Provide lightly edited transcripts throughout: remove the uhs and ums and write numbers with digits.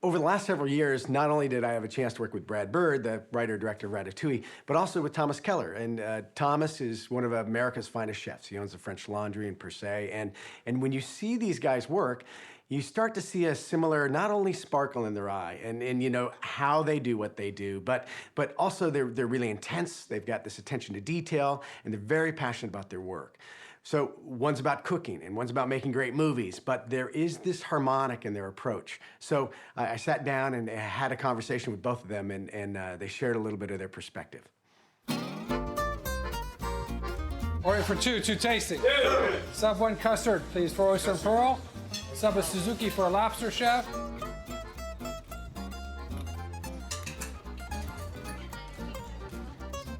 Over the last several years, not only did I have a chance to work with Brad Bird, the writer-director of Ratatouille, but also with Thomas Keller. And Thomas is one of America's finest chefs. He owns the French Laundry in Per Se. And when you see these guys work, you start to see a similar, not only sparkle in their eye and you know, how they do what they do, but also they're really intense. They've got this attention to detail, and they're very passionate about their work. So one's about cooking and one's about making great movies, but there is this harmonic in their approach. So I sat down and had a conversation with both of them, and they shared a little bit of their perspective. Order for two tasting. Sub one custard, please, for oyster and pearl. Sub a Suzuki for a lobster, chef.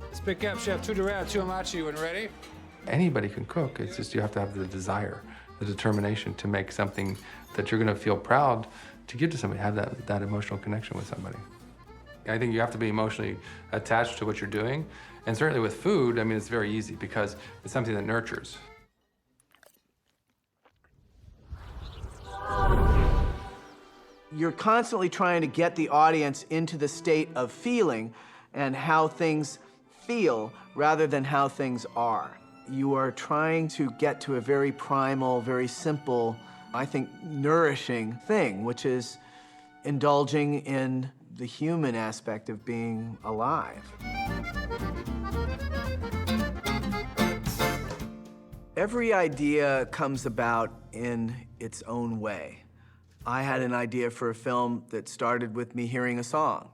Let's pick up, chef. Two dorado, two amachi when ready. Anybody can cook. It's just you have to have the desire, the determination to make something that you're going to feel proud to give to somebody, have that emotional connection with somebody. I think you have to be emotionally attached to what you're doing. And certainly with food, I mean, it's very easy because it's something that nurtures. You're constantly trying to get the audience into the state of feeling and how things feel rather than how things are. You are trying to get to a very primal, very simple, I think, nourishing thing, which is indulging in the human aspect of being alive. Every idea comes about in its own way. I had an idea for a film that started with me hearing a song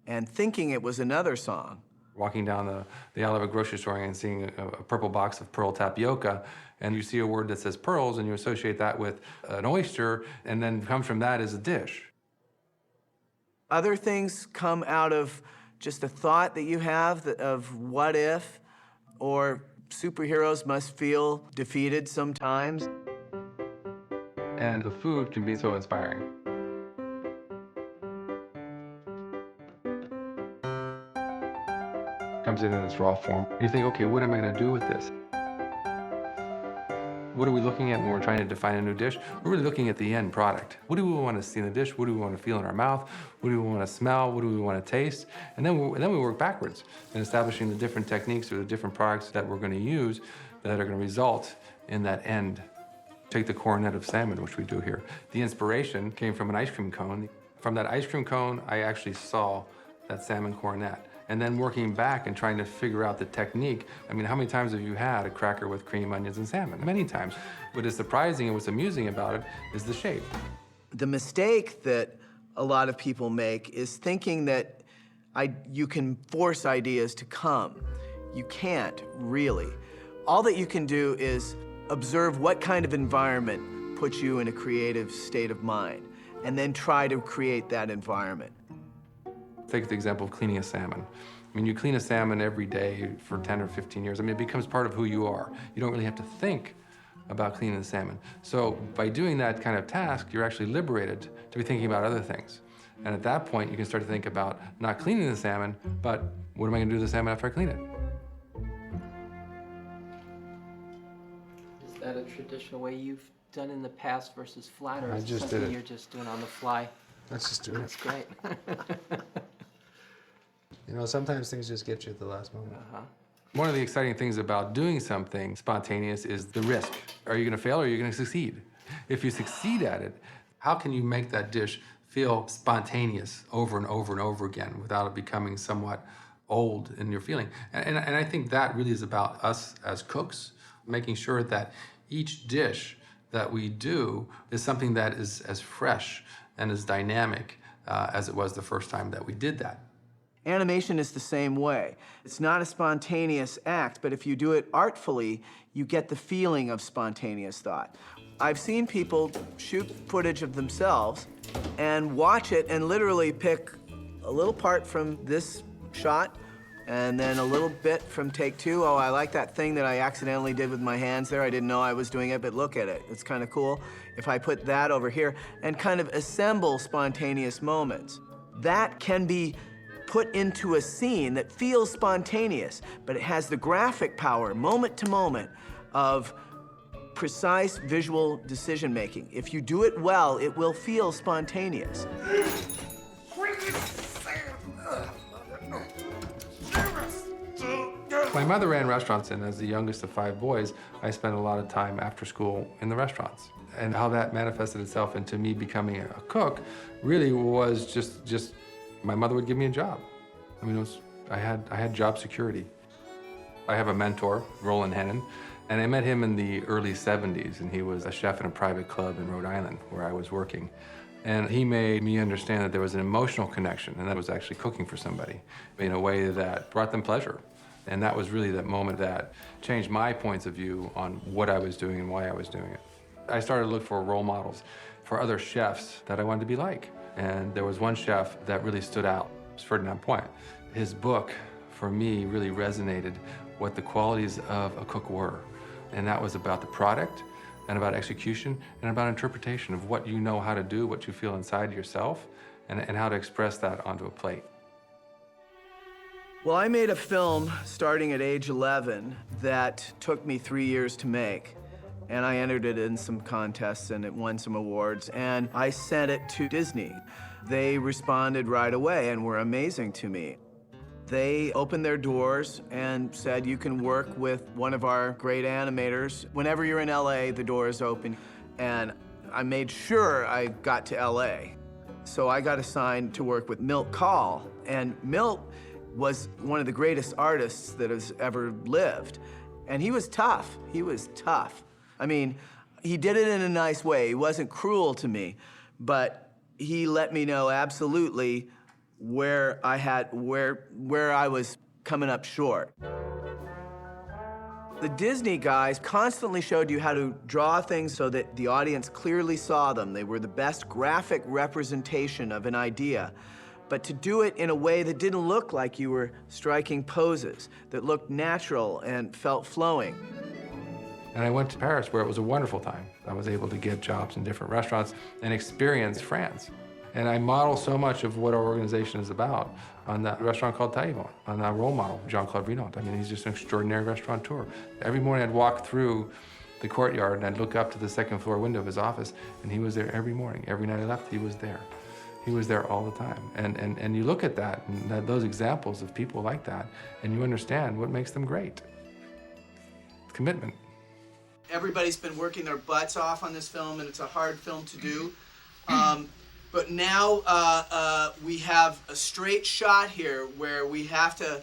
and thinking it was another song. Walking down the aisle of a grocery store and seeing a purple box of pearl tapioca, and you see a word that says pearls, and you associate that with an oyster, and then comes from that as a dish. Other things come out of just a thought that you have of what if, or superheroes must feel defeated sometimes. And the food can be so inspiring. Comes in its raw form. You think, okay, what am I going to do with this? What are we looking at when we're trying to define a new dish? We're really looking at the end product. What do we want to see in the dish? What do we want to feel in our mouth? What do we want to smell? What do we want to taste? And then we work backwards in establishing the different techniques or the different products that we're going to use that are going to result in that end. Take the cornet of salmon, which we do here. The inspiration came from an ice cream cone. From that ice cream cone, I actually saw that salmon cornet. And then working back and trying to figure out the technique. I mean, how many times have you had a cracker with cream, onions, and salmon? Many times. What is surprising and what's amusing about it is the shape. The mistake that a lot of people make is thinking that you can force ideas to come. You can't, really. All that you can do is observe what kind of environment puts you in a creative state of mind, and then try to create that environment. Take the example of cleaning a salmon. I mean, you clean a salmon every day for 10 or 15 years. I mean, it becomes part of who you are. You don't really have to think about cleaning the salmon. So by doing that kind of task, you're actually liberated to be thinking about other things. And at that point, you can start to think about not cleaning the salmon, but what am I going to do to the salmon after I clean it? Is that a traditional way you've done in the past versus flat, or I is it just something did it. you're just doing on the fly? Let's just do it. That's great. You know, sometimes things just get you at the last moment. One of the exciting things about doing something spontaneous is the risk. Are you going to fail or are you going to succeed? If you succeed at it, how can you make that dish feel spontaneous over and over and over again without it becoming somewhat old in your feeling? And I think that really is about us as cooks, making sure that each dish that we do is something that is as fresh and as dynamic as it was the first time that we did that. Animation is the same way. It's not a spontaneous act, but if you do it artfully, you get the feeling of spontaneous thought. I've seen people shoot footage of themselves and watch it and literally pick a little part from this shot and then a little bit from take two. Oh, I like that thing that I accidentally did with my hands there. I didn't know I was doing it, but look at it. It's kind of cool. If I put that over here and kind of assemble spontaneous moments, that can be put into a scene that feels spontaneous, but it has the graphic power, moment to moment, of precise visual decision making. If you do it well, it will feel spontaneous. My mother ran restaurants, and as the youngest of 5 boys, I spent a lot of time after school in the restaurants. And how that manifested itself into me becoming a cook really was just my mother would give me a job. I mean, I had job security. I have a mentor, Roland Hennon, and I met him in the early 70s, and he was a chef in a private club in Rhode Island where I was working. And he made me understand that there was an emotional connection, and that was actually cooking for somebody in a way that brought them pleasure. And that was really that moment that changed my points of view on what I was doing and why I was doing it. I started to look for role models for other chefs that I wanted to be like. And there was one chef that really stood out. It was Ferdinand Point. His book, for me, really resonated what the qualities of a cook were. And that was about the product, and about execution, and about interpretation of what you know how to do, what you feel inside yourself, and how to express that onto a plate. Well, I made a film starting at age 11 that took me 3 years to make. And I entered it in some contests, and it won some awards, and I sent it to Disney. They responded right away and were amazing to me. They opened their doors and said, you can work with one of our great animators. Whenever you're in LA, the door is open. And I made sure I got to LA. So I got assigned to work with Milt Kahl. And Milt was one of the greatest artists that has ever lived. And he was tough. He was tough. I mean, he did it in a nice way. He wasn't cruel to me, but he let me know absolutely where I was coming up short. The Disney guys constantly showed you how to draw things so that the audience clearly saw them. They were the best graphic representation of an idea. But to do it in a way that didn't look like you were striking poses, that looked natural and felt flowing. And I went to Paris, where it was a wonderful time. I was able to get jobs in different restaurants and experience France. And I model so much of what our organization is about on that restaurant called Taïwan, on that role model, Jean-Claude Renaud. I mean, he's just an extraordinary restaurateur. Every morning I'd walk through the courtyard and I'd look up to the second floor window of his office, and he was there every morning. Every night I left, he was there. He was there all the time. And you look at that, and those examples of people like that, and you understand what makes them great. Commitment. Everybody's been working their butts off on this film, and it's a hard film to do. But now we have a straight shot here where we have to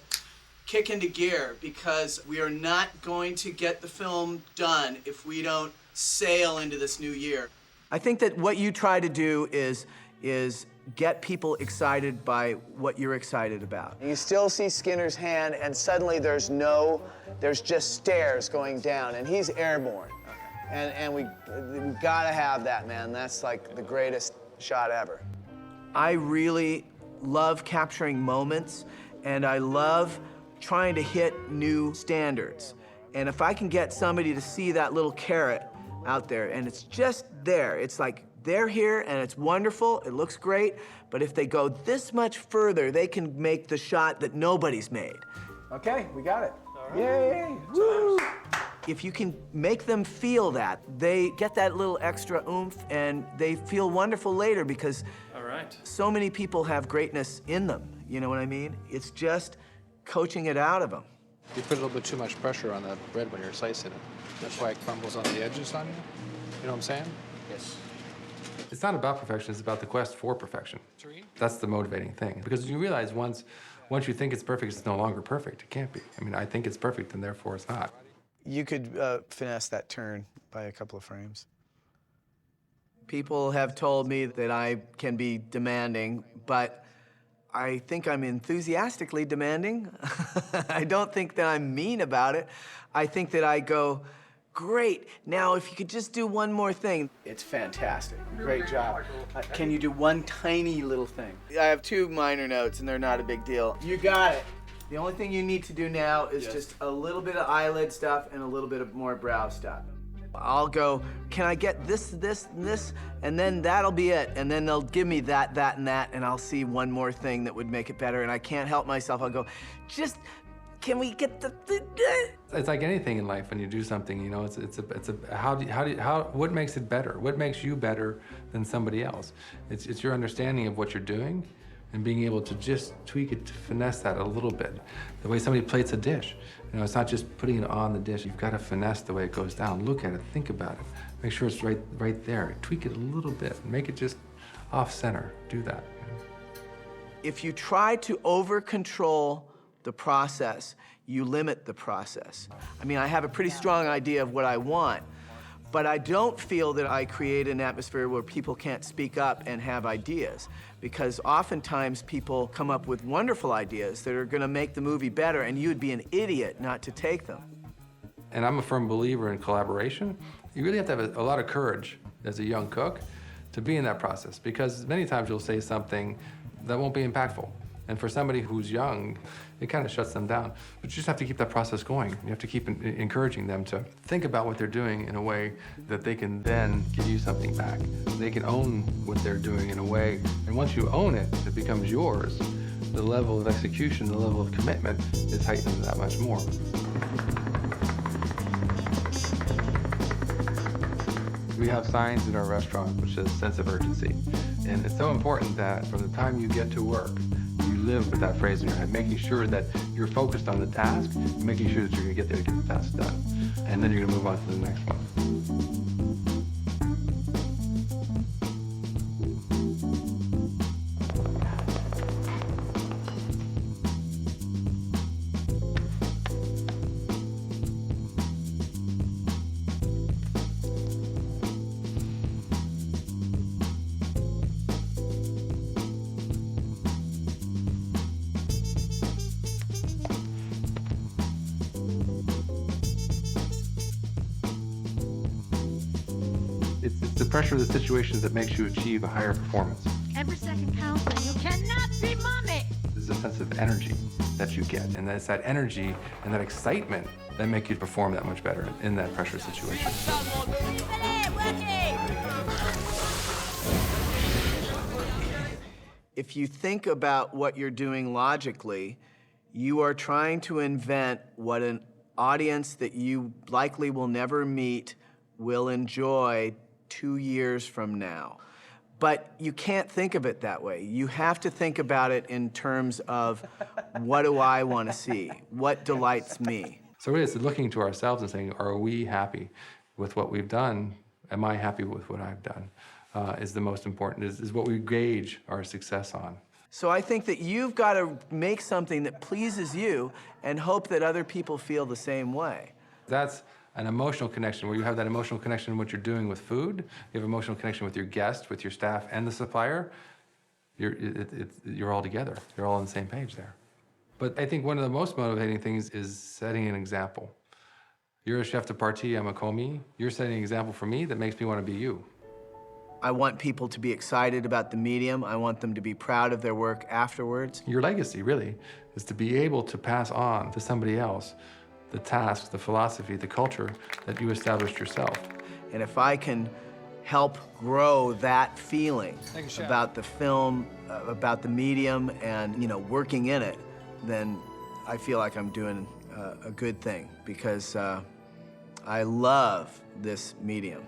kick into gear, because we are not going to get the film done if we don't sail into this new year. I think that what you try to do is get people excited by what you're excited about. You still see Skinner's hand, and suddenly there's just stairs going down, and he's airborne. And we've got to have that, man. That's like the greatest shot ever. I really love capturing moments, and I love trying to hit new standards. And if I can get somebody to see that little carrot out there, and it's just there, it's like they're here and it's wonderful, it looks great, but if they go this much further, they can make the shot that nobody's made. Okay, we got it. All right. Yay! Woo! If you can make them feel that, they get that little extra oomph, and they feel wonderful later, because so many people have greatness in them. You know what I mean? It's just coaching it out of them. You put a little bit too much pressure on the bread when you're slicing it. That's why it crumbles on the edges on you. You know what I'm saying? Yes. It's not about perfection, it's about the quest for perfection. That's the motivating thing. Because you realize once you think it's perfect, it's no longer perfect. It can't be. I mean, I think it's perfect, and therefore it's not. You could finesse that turn by a couple of frames. People have told me that I can be demanding, but I think I'm enthusiastically demanding. I don't think that I'm mean about it. I think that I go, great, now if you could just do one more thing. It's fantastic. Great job. Can you do one tiny little thing? I have 2 minor notes, and they're not a big deal. You got it. The only thing you need to do now is just a little bit of eyelid stuff and a little bit of more brow stuff. I'll go, can I get this, this, and this? And then that'll be it. And then they'll give me that, that, and that, and I'll see one more thing that would make it better, and I can't help myself. I'll go, just can we get the... It's like anything in life when you do something, you know, what makes it better? What makes you better than somebody else? It's your understanding of what you're doing and being able to just tweak it to finesse that a little bit. The way somebody plates a dish, you know, it's not just putting it on the dish. You've got to finesse the way it goes down. Look at it, think about it. Make sure it's right there. Tweak it a little bit, make it just off center. Do that. If you try to over-control the process, you limit the process. I mean, I have a pretty strong idea of what I want, but I don't feel that I create an atmosphere where people can't speak up and have ideas, because oftentimes people come up with wonderful ideas that are gonna make the movie better, and you'd be an idiot not to take them. And I'm a firm believer in collaboration. You really have to have a lot of courage as a young cook to be in that process, because many times you'll say something that won't be impactful. And for somebody who's young, it kind of shuts them down. But you just have to keep that process going. You have to keep encouraging them to think about what they're doing in a way that they can then give you something back. They can own what they're doing in a way, and once you own it, it becomes yours. The level of execution, the level of commitment is heightened that much more. We have signs in our restaurant which says sense of urgency. And it's so important that from the time you get to work, you live with that phrase in your head, making sure that you're focused on the task, and making sure that you're gonna get there to get the task done. And then you're gonna move on to the next one. It's the pressure of the situations that makes you achieve a higher performance. Every second counts and you cannot be mommy. There's a sense of energy that you get, and it's that energy and that excitement that make you perform that much better in that pressure situation. If you think about what you're doing logically, you are trying to invent what an audience that you likely will never meet will enjoy 2 years from now. But you can't think of it that way. You have to think about it in terms of, what do I want to see? What delights me? So really it's looking to ourselves and saying, are we happy with what we've done? Am I happy with what I've done? Is the most important, is what we gauge our success on. So I think that you've got to make something that pleases you and hope that other people feel the same way. That's an emotional connection, where you have that emotional connection in what you're doing with food, you have emotional connection with your guest, with your staff, and the supplier. You're all together. You're all on the same page there. But I think one of the most motivating things is setting an example. You're a chef de partie, I'm a commis. You're setting an example for me that makes me want to be you. I want people to be excited about the medium. I want them to be proud of their work afterwards. Your legacy, really, is to be able to pass on to somebody else the task, the philosophy, the culture that you established yourself. And if I can help grow that feeling Thank you, Chef. about the film, about the medium, and working in it, then I feel like I'm doing a good thing, because I love this medium.